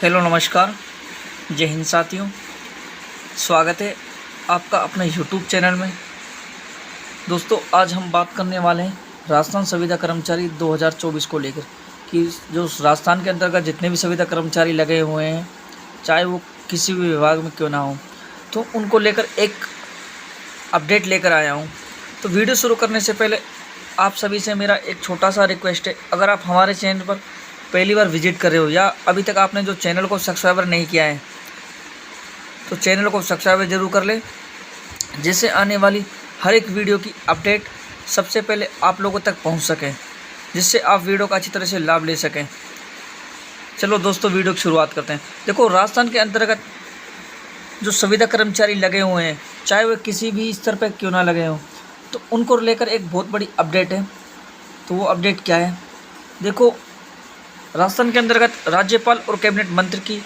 Hello नमस्कार, जय हिंद साथियों। स्वागत है आपका अपने यूट्यूब चैनल में। दोस्तों, आज हम बात करने वाले हैं राजस्थान संविदा कर्मचारी 2024 को लेकर कि जो राजस्थान के अंतर्गत जितने भी संविदा कर्मचारी लगे हुए हैं, चाहे वो किसी भी विभाग में क्यों ना हो, तो उनको लेकर एक अपडेट लेकर आया हूँ। तो वीडियो शुरू करने से पहले आप सभी से मेरा एक छोटा सा रिक्वेस्ट है, अगर आप हमारे चैनल पर पहली बार विजिट कर रहे हो या अभी तक आपने जो चैनल को सब्सक्राइबर नहीं किया है, तो चैनल को सब्सक्राइबर ज़रूर कर ले, जिससे आने वाली हर एक वीडियो की अपडेट सबसे पहले आप लोगों तक पहुंच सके, जिससे आप वीडियो का अच्छी तरह से लाभ ले सकें। चलो दोस्तों, वीडियो की शुरुआत करते हैं। देखो, राजस्थान के अंतर्गत जो संविदा कर्मचारी लगे हुए हैं, चाहे वे किसी भी स्तर पर क्यों ना लगे हों, तो उनको लेकर एक बहुत बड़ी अपडेट है। तो वो अपडेट क्या है? देखो, राजस्थान के अंतर्गत राज्यपाल और कैबिनेट मंत्री की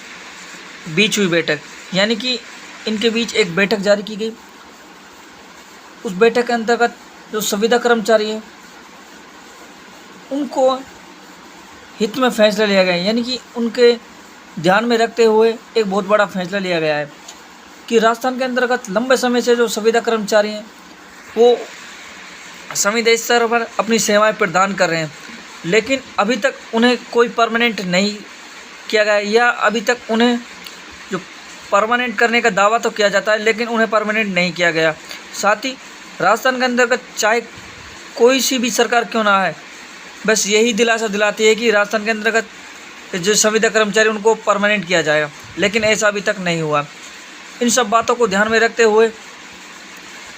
बीच हुई बैठक, यानी कि इनके बीच एक बैठक जारी की गई। उस बैठक के अंतर्गत जो संविदा कर्मचारी हैं, उनको हित में फैसला लिया गया है, यानी कि उनके ध्यान में रखते हुए एक बहुत बड़ा फैसला लिया गया है कि राजस्थान के अंतर्गत लंबे समय से जो संविदा कर्मचारी हैं, वो संविदा स्तर पर अपनी सेवाएं प्रदान कर रहे हैं, लेकिन अभी तक उन्हें कोई परमानेंट नहीं किया गया, या अभी तक उन्हें जो परमानेंट करने का दावा तो किया जाता है, लेकिन उन्हें परमानेंट नहीं किया गया। साथ ही राजस्थान के अंतर्गत चाहे कोई सी भी सरकार क्यों ना है, बस यही दिलासा दिलाती है कि राजस्थान के अंतर्गत जो संविदा कर्मचारी उनको परमानेंट किया जाएगा, लेकिन ऐसा अभी तक नहीं हुआ। इन सब बातों को ध्यान में रखते हुए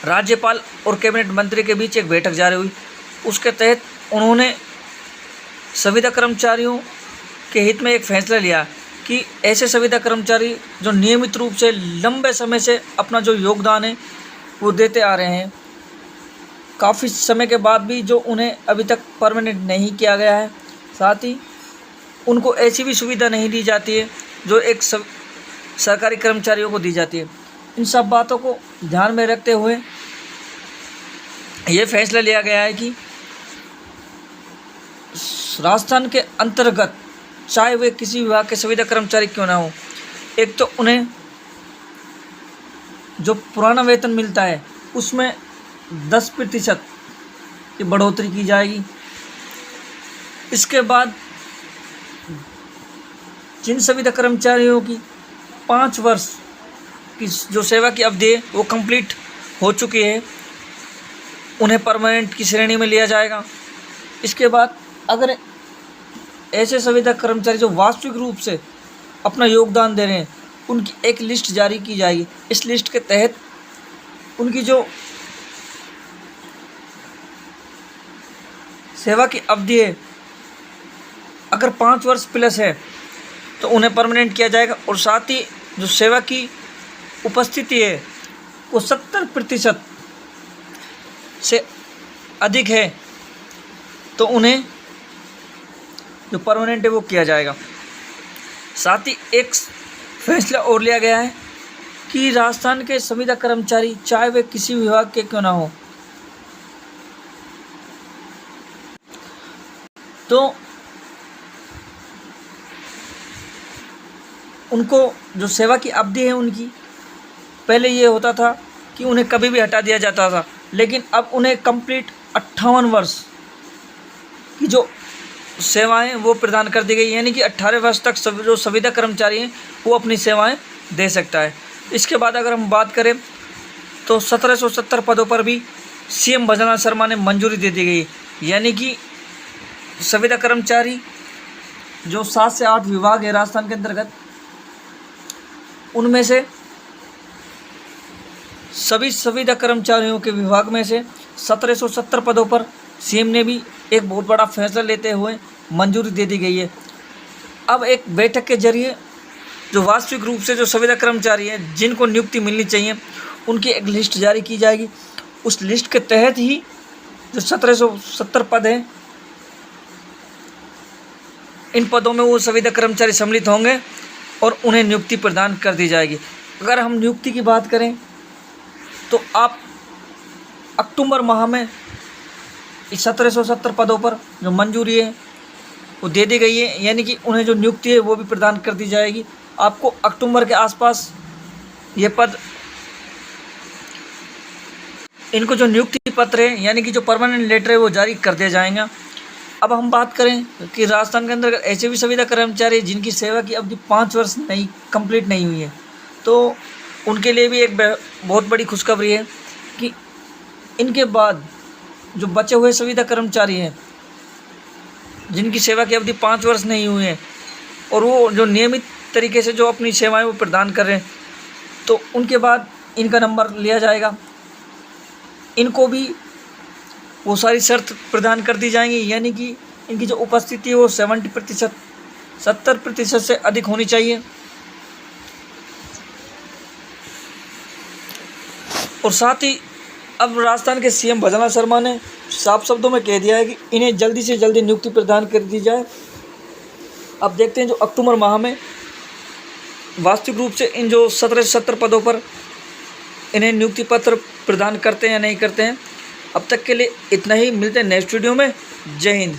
राज्यपाल और कैबिनेट मंत्री के बीच एक बैठक जारी हुई। उसके तहत उन्होंने संविदा कर्मचारियों के हित में एक फैसला लिया कि ऐसे संविदा कर्मचारी जो नियमित रूप से लंबे समय से अपना जो योगदान है वो देते आ रहे हैं, काफ़ी समय के बाद भी जो उन्हें अभी तक परमानेंट नहीं किया गया है, साथ ही उनको ऐसी भी सुविधा नहीं दी जाती है जो एक सरकारी कर्मचारियों को दी जाती है। इन सब बातों को ध्यान में रखते हुए ये फैसला लिया गया है कि राजस्थान के अंतर्गत चाहे वे किसी विभाग के संविदा कर्मचारी क्यों ना हो, एक तो उन्हें जो पुराना वेतन मिलता है उसमें 10% की बढ़ोतरी की जाएगी। इसके बाद जिन संविदा कर्मचारियों की 5 वर्ष की जो सेवा की अवधि है वो कंप्लीट हो चुकी है, उन्हें परमानेंट की श्रेणी में लिया जाएगा। इसके बाद अगर ऐसे संविदा कर्मचारी जो वास्तविक रूप से अपना योगदान दे रहे हैं, उनकी एक लिस्ट जारी की जाएगी। इस लिस्ट के तहत उनकी जो सेवा की अवधि है, अगर 5 वर्ष प्लस है तो उन्हें परमानेंट किया जाएगा, और साथ ही जो सेवा की उपस्थिति है वो 70% से अधिक है तो उन्हें जो परमानेंट है वो किया जाएगा। साथ ही एक फैसला और लिया गया है कि राजस्थान के संविदा कर्मचारी चाहे वे किसी विभाग के क्यों ना हो, तो उनको जो सेवा की अवधि है उनकी, पहले ये होता था कि उन्हें कभी भी हटा दिया जाता था, लेकिन अब उन्हें कंप्लीट 58 वर्ष की जो सेवाएं वो प्रदान कर दी गई, यानी कि 18 वर्ष तक जो संविदा कर्मचारी हैं वो अपनी सेवाएं दे सकता है। इसके बाद अगर हम बात करें तो 1770 पदों पर भी सीएम भजनलाल शर्मा ने मंजूरी दे दी गई, यानी कि संविदा कर्मचारी जो 7 से 8 विभाग है राजस्थान के अंतर्गत, उनमें से सभी संविदा कर्मचारियों के विभाग में से 1770 पदों पर सीएम ने भी एक बहुत बड़ा फैसला लेते हुए मंजूरी दे दी गई है। अब एक बैठक के जरिए जो वास्तविक रूप से जो संविदा कर्मचारी हैं जिनको नियुक्ति मिलनी चाहिए, उनकी एक लिस्ट जारी की जाएगी। उस लिस्ट के तहत ही जो 1770 पद हैं, इन पदों में वो संविदा कर्मचारी सम्मिलित होंगे और उन्हें नियुक्ति प्रदान कर दी जाएगी। अगर हम नियुक्ति की बात करें तो आप अक्टूबर माह में इस 1770 पदों पर जो मंजूरी है वो दे दी गई है, यानी कि उन्हें जो नियुक्ति है वो भी प्रदान कर दी जाएगी। आपको अक्टूबर के आसपास ये पद, इनको जो नियुक्ति पत्र है यानी कि जो परमानेंट लेटर है वो जारी कर दिया जाएगा। अब हम बात करें कि राजस्थान के अंदर ऐसे भी संविदा कर्मचारी जिनकी सेवा की अवधि 5 वर्ष नहीं कंप्लीट नहीं हुई है, तो उनके लिए भी एक बहुत बड़ी खुशखबरी है कि इनके बाद जो बचे हुए संविदा कर्मचारी हैं जिनकी सेवा की अवधि 5 वर्ष नहीं हुई है और वो जो नियमित तरीके से जो अपनी सेवाएं वो प्रदान कर रहे हैं, तो उनके बाद इनका नंबर लिया जाएगा। इनको भी वो सारी शर्त प्रदान कर दी जाएंगी, यानी कि इनकी जो उपस्थिति है वो 70% से अधिक होनी चाहिए। और साथ ही अब राजस्थान के सीएम भजनलाल शर्मा ने साफ शब्दों में कह दिया है कि इन्हें जल्दी से जल्दी नियुक्ति प्रदान कर दी जाए। अब देखते हैं जो अक्टूबर माह में वास्तविक रूप से इन जो 17 से 70 पदों पर इन्हें नियुक्ति पत्र प्रदान करते हैं या नहीं करते हैं। अब तक के लिए इतना ही, मिलते हैं नेक्स्ट वीडियो में। जय हिंद।